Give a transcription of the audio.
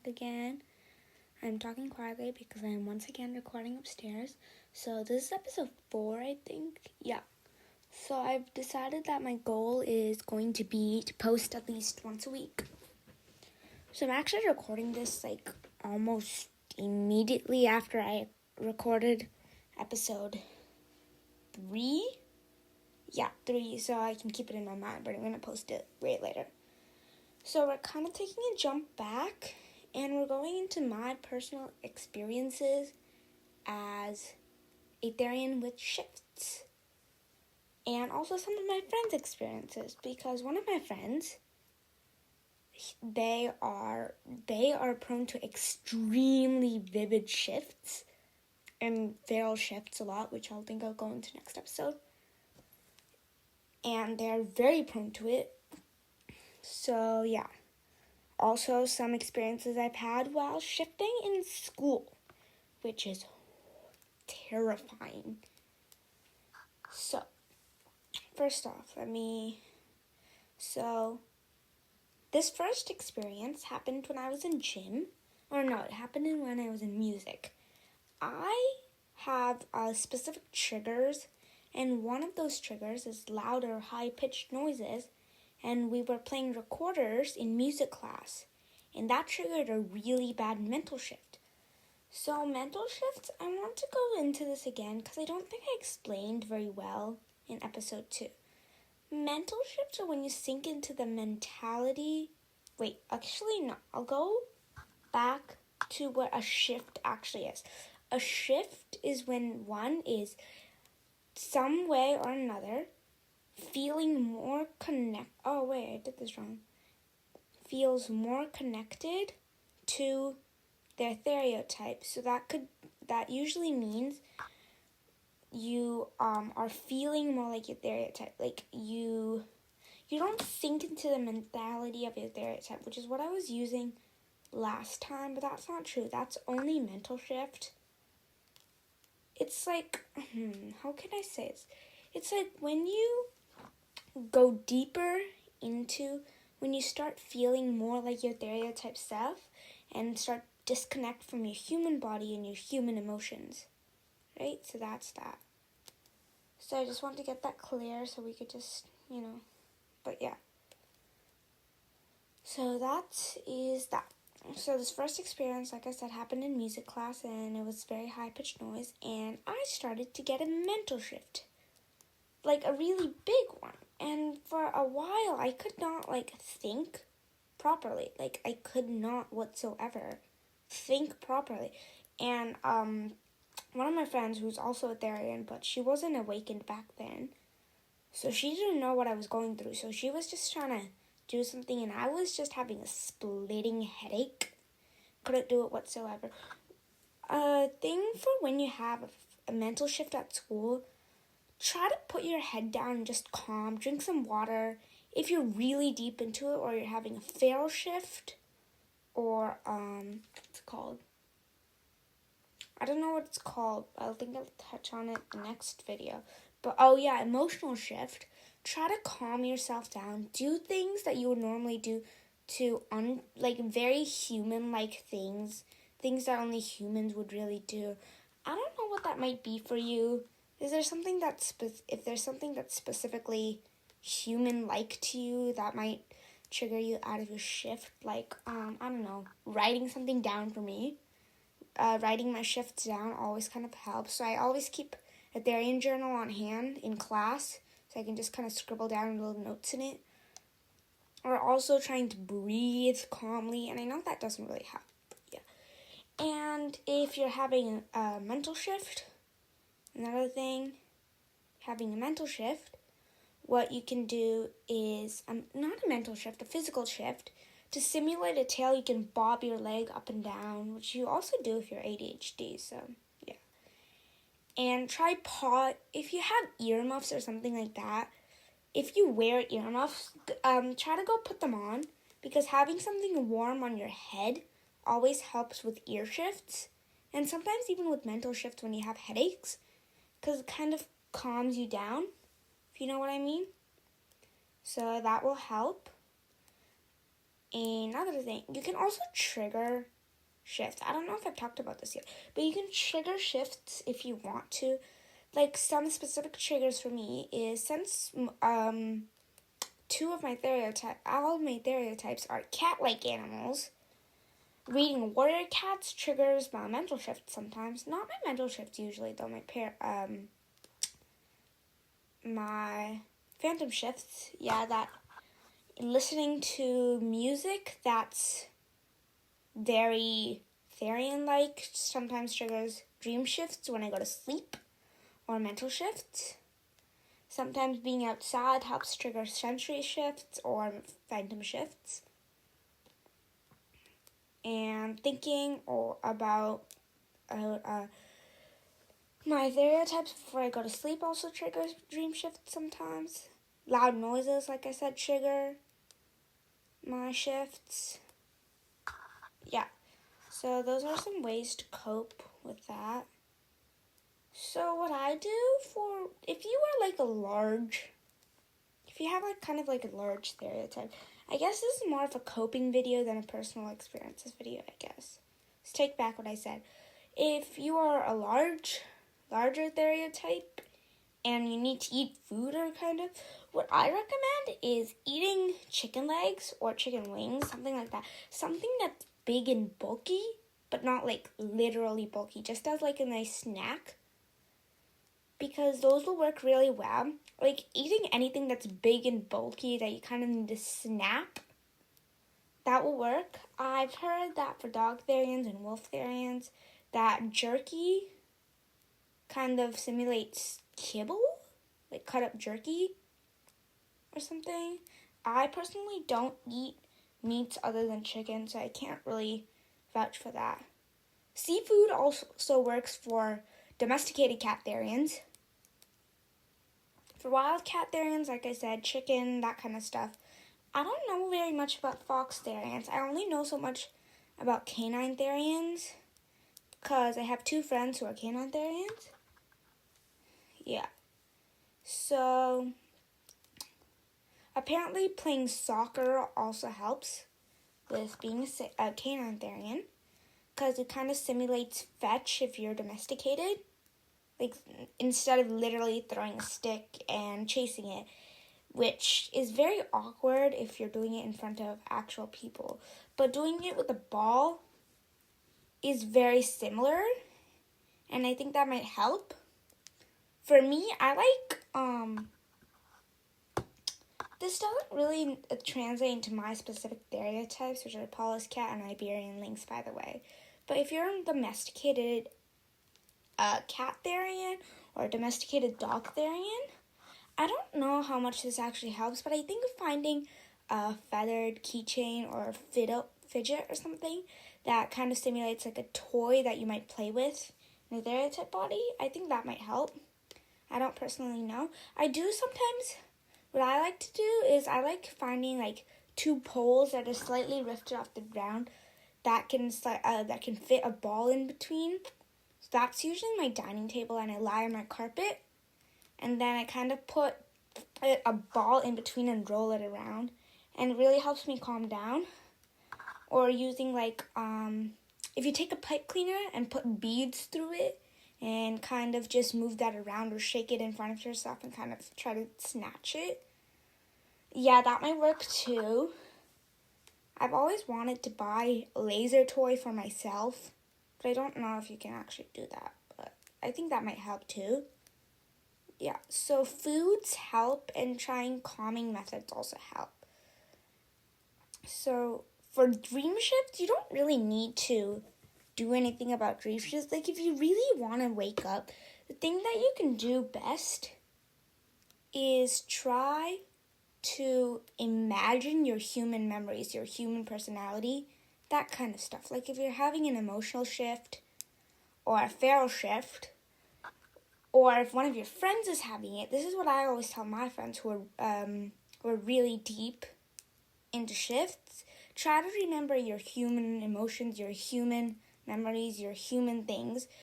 again. I'm talking quietly because I am once again recording upstairs. So this is episode 4, I think. Yeah. So I've decided that my goal is going to be to post at least once a week. So I'm actually recording this almost immediately after I recorded episode 3. Yeah, 3, so I can keep it in my mind, but I'm going to post it right later. So we're kind of taking a jump back, and we're going into my personal experiences as a Therian with shifts. And also some of my friends' experiences, because one of my friends, they are prone to extremely vivid shifts and feral shifts a lot, which I'll go into next episode. And they're very prone to it. So, yeah. Also, some experiences I've had while shifting in school, which is terrifying. So, first off, this first experience happened when I was in gym. It happened when I was in music. I have specific triggers, and one of those triggers is loud or high-pitched noises, and we were playing recorders in music class, and that triggered a really bad mental shift. So mental shifts, I want to go into this again because I don't think I explained very well in episode 2. Mental shifts are when you sink into the mentality. I'll go back to what a shift actually is. A shift is when one is some way or another feeling more feels more connected to their stereotype. So that usually means you are feeling more like your stereotype. Like you don't sink into the mentality of your stereotype, which is what I was using last time, but that's not true. That's only mental shift. It's like, how can I say this? It's like when you go deeper into, when you start feeling more like your stereotype self and start disconnect from your human body and your human emotions, right? So that's that. So I just want to get that clear so we could just, but yeah. So that is that. So this first experience, like I said, happened in music class, and it was very high-pitched noise, and I started to get a mental shift, like a really big one. And for a while, I could not, think properly. I could not whatsoever think properly. And one of my friends, who's also a Therian, but she wasn't awakened back then, so she didn't know what I was going through. So she was just trying to do something, and I was just having a splitting headache. Couldn't do it whatsoever. A thing for when you have a mental shift at school, try to put your head down and just calm. Drink some water. If you're really deep into it, or you're having a feral shift, or what's it called? I don't know what it's called. I think I'll touch on it in the next video. But emotional shift. Try to calm yourself down. Do things that you would normally do to very human-like things that only humans would really do. I don't know what that might be for you. Is there something if there's something that's specifically human-like to you that might trigger you out of your shift? I don't know, writing something down for me. Writing my shifts down always kind of helps. So I always keep a Therian journal on hand in class, so I can just kind of scribble down little notes in it. Or also trying to breathe calmly, and I know that doesn't really help. Yeah. And if you're having a mental shift, another thing, having a mental shift, what you can do is, not a mental shift, a physical shift. To simulate a tail, you can bob your leg up and down, which you also do if you're ADHD, so yeah. And try if you have earmuffs or something like that, if you wear earmuffs, try to go put them on, because having something warm on your head always helps with ear shifts, and sometimes even with mental shifts when you have headaches, because it kind of calms you down, if you know what I mean. So that will help. Another thing, you can also trigger shifts. I don't know if I've talked about this yet, but you can trigger shifts if you want to. Like, some specific triggers for me is since all of my stereotypes are cat-like animals. Reading warrior cats triggers my mental shift sometimes. Not my mental shift usually, though. My phantom shifts. Yeah, that listening to music that's very Therian-like sometimes triggers dream shifts when I go to sleep, or mental shifts. Sometimes being outside helps trigger sensory shifts or phantom shifts. And thinking about my stereotypes before I go to sleep also triggers dream shifts sometimes. Loud noises, like I said, trigger my shifts. Yeah, so those are some ways to cope with that. So what I do if you have kind of a large stereotype, I guess this is more of a coping video than a personal experiences video, I guess. Let's take back what I said. If you are a larger stereotype and you need to eat food what I recommend is eating chicken legs or chicken wings, something like that. Something that's big and bulky, but not literally bulky, just as a nice snack. Because those will work really well. Eating anything that's big and bulky that you kind of need to snap, that will work. I've heard that for dog Therians and wolf Therians, that jerky kind of simulates kibble, cut up jerky or something. I personally don't eat meats other than chicken, so I can't really vouch for that. Seafood also works for domesticated cat Therians. For wild cat Therians, like I said, chicken, that kind of stuff. I don't know very much about fox Therians. I only know so much about canine Therians because I have 2 friends who are canine Therians. Yeah. So, apparently playing soccer also helps with being a canine Therian because it kind of simulates fetch if you're domesticated. Instead of literally throwing a stick and chasing it, which is very awkward if you're doing it in front of actual people. But doing it with a ball is very similar, and I think that might help. For me, this doesn't really translate into my specific stereotypes, which are Paula's cat and Iberian lynx, by the way. But if you're a domesticated cat Therian or a domesticated dog Therian, I don't know how much this actually helps, but I think finding a feathered keychain or fidget or something that kind of simulates a toy that you might play with in a stereotype body, I think that might help. I don't personally know. I do sometimes, what I like to do is I like finding 2 poles that are slightly lifted off the ground that can fit a ball in between. So that's usually my dining table, and I lie on my carpet, and then I kind of put a ball in between and roll it around, and it really helps me calm down. Or using if you take a pipe cleaner and put beads through it and kind of just move that around or shake it in front of yourself and kind of try to snatch it. Yeah, that might work too. I've always wanted to buy a laser toy for myself, but I don't know if you can actually do that. But I think that might help too. Yeah, so foods help, and trying calming methods also help. So for dream shifts, you don't really need to do anything about dream shifts. If you really want to wake up, the thing that you can do best is try to imagine your human memories, your human personality, that kind of stuff. If you're having an emotional shift or a feral shift, or if one of your friends is having it, this is what I always tell my friends who are really deep into shifts. Try to remember your human emotions, your human memories, your human things,